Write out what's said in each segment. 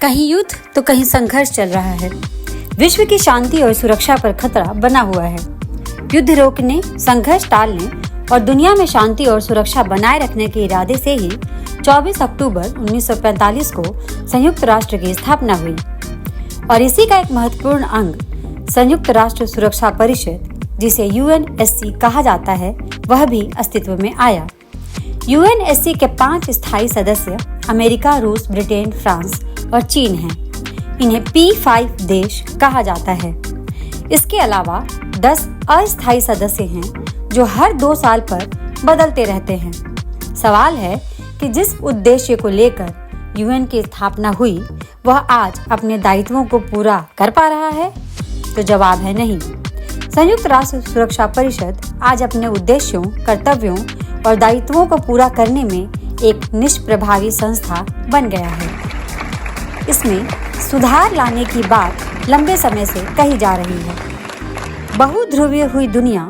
कहीं युद्ध तो कहीं संघर्ष चल रहा है। विश्व की शांति और सुरक्षा पर खतरा बना हुआ है। युद्ध रोकने, संघर्ष टालने और दुनिया में शांति और सुरक्षा बनाए रखने के इरादे से ही 24 अक्टूबर 1945 को संयुक्त राष्ट्र की स्थापना हुई और इसी का एक महत्वपूर्ण अंग संयुक्त राष्ट्र सुरक्षा परिषद, जिसे UNSC कहा जाता है, वह भी अस्तित्व में आया। UNSC के 5 स्थायी सदस्य अमेरिका, रूस, ब्रिटेन, फ्रांस और चीन हैं। इन्हें P5 देश कहा जाता है। इसके अलावा 10 अस्थायी सदस्य हैं जो हर 2 साल पर बदलते रहते हैं। सवाल है कि जिस उद्देश्य को लेकर UN की स्थापना हुई, वह आज अपने दायित्वों को पूरा कर पा रहा है? तो जवाब है नहीं। संयुक्त राष्ट्र सुरक्षा परिषद आज अपने उद्देश्यों, कर्तव्यों और दायित्वों को पूरा करने में एक निष्प्रभावी संस्था बन गया है। इसमें सुधार लाने की बात लंबे समय से कही जा रही है। बहुध्रुवीय हुई दुनिया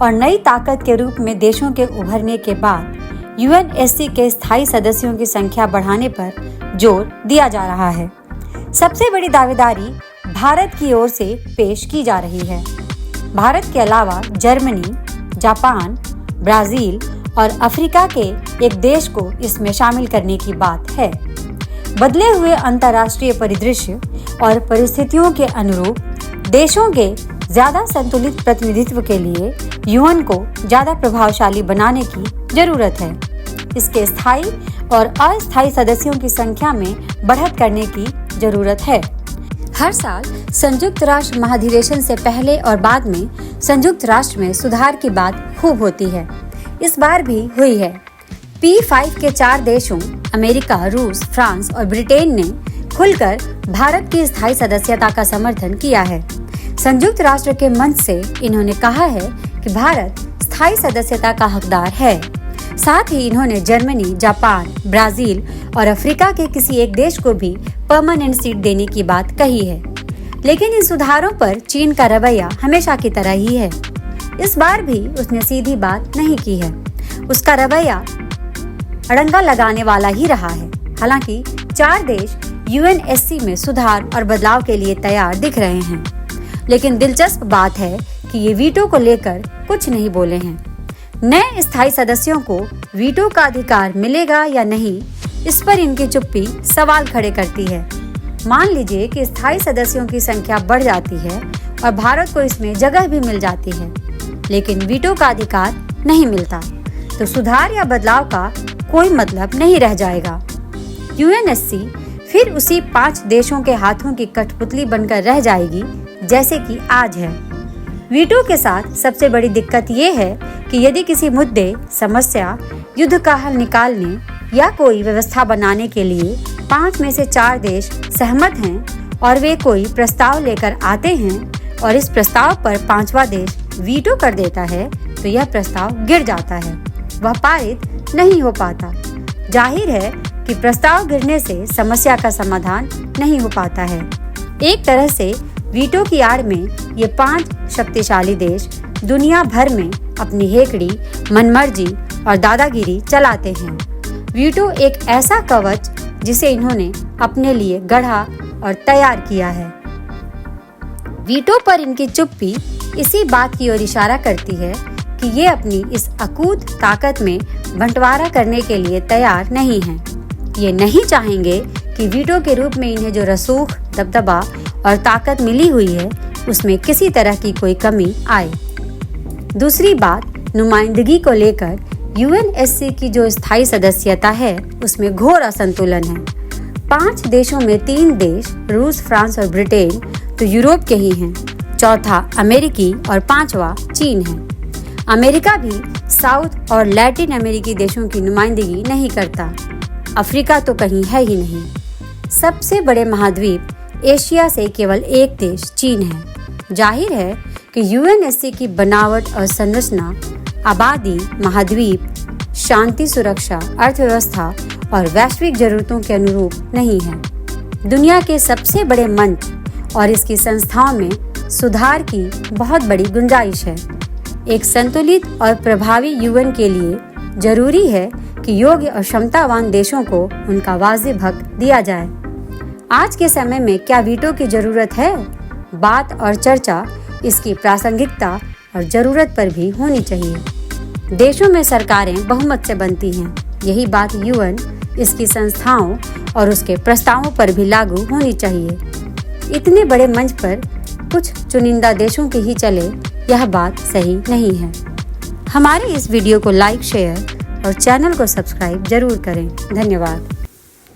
और नई ताकत के रूप में देशों के उभरने के बाद UNSC के स्थायी सदस्यों की संख्या बढ़ाने पर जोर दिया जा रहा है। सबसे बड़ी दावेदारी भारत की ओर से पेश की जा रही है। भारत के अलावा जर्मनी, जापान, ब्राजील और अफ्रीका के एक देश को इसमें शामिल करने की बात है। बदले हुए अंतर्राष्ट्रीय परिदृश्य और परिस्थितियों के अनुरूप देशों के ज्यादा संतुलित प्रतिनिधित्व के लिए UN को ज्यादा प्रभावशाली बनाने की जरूरत है। इसके स्थायी और अस्थायी सदस्यों की संख्या में बढ़त करने की जरूरत है। हर साल संयुक्त राष्ट्र महाधिवेशन से पहले और बाद में संयुक्त राष्ट्र में सुधार की बात खूब होती है। इस बार भी हुई है। P5 के 4 देशों अमेरिका, रूस, फ्रांस और ब्रिटेन ने खुलकर भारत की स्थायी सदस्यता का समर्थन किया है। संयुक्त राष्ट्र के मंच से इन्होंने कहा है कि भारत स्थायी सदस्यता का हकदार है। साथ ही इन्होंने जर्मनी, जापान, ब्राजील और अफ्रीका के किसी एक देश को भी परमानेंट सीट देने की बात कही है। लेकिन इन सुधारों पर चीन का रवैया हमेशा की तरह ही है। इस बार भी उसने सीधी बात नहीं की है। उसका रवैया अड़ंगा लगाने वाला ही रहा है। हालांकि 4 देश UNSC में सुधार और बदलाव के लिए तैयार दिख रहे हैं, लेकिन दिलचस्प बात है कि ये वीटो को लेकर कुछ नहीं बोले हैं। नए स्थायी सदस्यों को वीटो का अधिकार मिलेगा या नहीं, इस पर इनकी चुप्पी सवाल खड़े करती है। मान लीजिए कि स्थायी सदस्यों की संख्या बढ़ जाती है और भारत को इसमें जगह भी मिल जाती है, लेकिन वीटो का अधिकार नहीं मिलता, तो सुधार या बदलाव का कोई मतलब नहीं रह जाएगा। UNSC फिर उसी 5 देशों के हाथों की कठपुतली बनकर रह जाएगी जैसे कि आज है। वीटो के साथ सबसे बड़ी दिक्कत ये है कि यदि किसी मुद्दे, समस्या, युद्ध का हल निकालने या कोई व्यवस्था बनाने के लिए 5 में से 4 देश सहमत हैं और वे कोई प्रस्ताव लेकर आते हैं और इस प्रस्ताव पर 5वां देश वीटो कर देता है, तो यह प्रस्ताव गिर जाता है, वह पारित नहीं हो पाता। जाहिर है कि प्रस्ताव गिरने से समस्या का समाधान नहीं हो पाता है। एक तरह से वीटो की आड़ में ये 5 शक्तिशाली देश दुनिया भर में अपनी हेकड़ी, मनमर्जी और दादागिरी चलाते हैं। वीटो एक ऐसा कवच जिसे इन्होंने अपने लिए गढ़ा और तैयार किया है। वीटो पर इनकी चुप्पी इसी बात की ओर इशारा करती है कि ये अपनी इस अकूत ताकत में बंटवारा करने के लिए तैयार नहीं हैं। ये नहीं चाहेंगे कि वीटो के रूप में इन्हें जो रसूख, दबदबा और ताकत मिली हुई है, उसमें किसी तरह की कोई कमी आए। दूसरी बात, नुमाइंदगी को लेकर UNSC की जो स्थायी सदस्यता है, उसमें घोर असंतुलन है। 5 देशों में 3 देश, रूस, फ्रांस और ब्रिटेन, तो यूरोप के ही हैं। चौथा अमेरिकी और 5वां चीन है। अमेरिका भी साउथ और लैटिन अमेरिकी देशों की नुमाइंदगी नहीं करता। अफ्रीका तो कहीं है ही नहीं। सबसे बड़े महाद्वीप एशिया से केवल एक देश चीन है। जाहिर है कि UNSC की बनावट और संरचना आबादी, महाद्वीप, शांति, सुरक्षा, अर्थव्यवस्था और वैश्विक जरूरतों के अनुरूप नहीं है। दुनिया के सबसे बड़े मंच और इसकी संस्थाओं में सुधार की बहुत बड़ी गुंजाइश है। एक संतुलित और प्रभावी UN के लिए जरूरी है कि योग्य और क्षमतावान देशों को उनका वाजिब हक दिया जाए। आज के समय में क्या वीटो की जरूरत है? बात और चर्चा इसकी प्रासंगिकता और जरूरत पर भी होनी चाहिए। देशों में सरकारें बहुमत से बनती हैं। यही बात यूएन, इसकी संस्थाओं और उसके प्रस्तावों पर भी लागू होनी चाहिए। इतने बड़े मंच पर कुछ चुनिंदा देशों की ही चले, यह बात सही नहीं है। हमारे इस वीडियो को लाइक, शेयर और चैनल को सब्सक्राइब जरूर करें। धन्यवाद।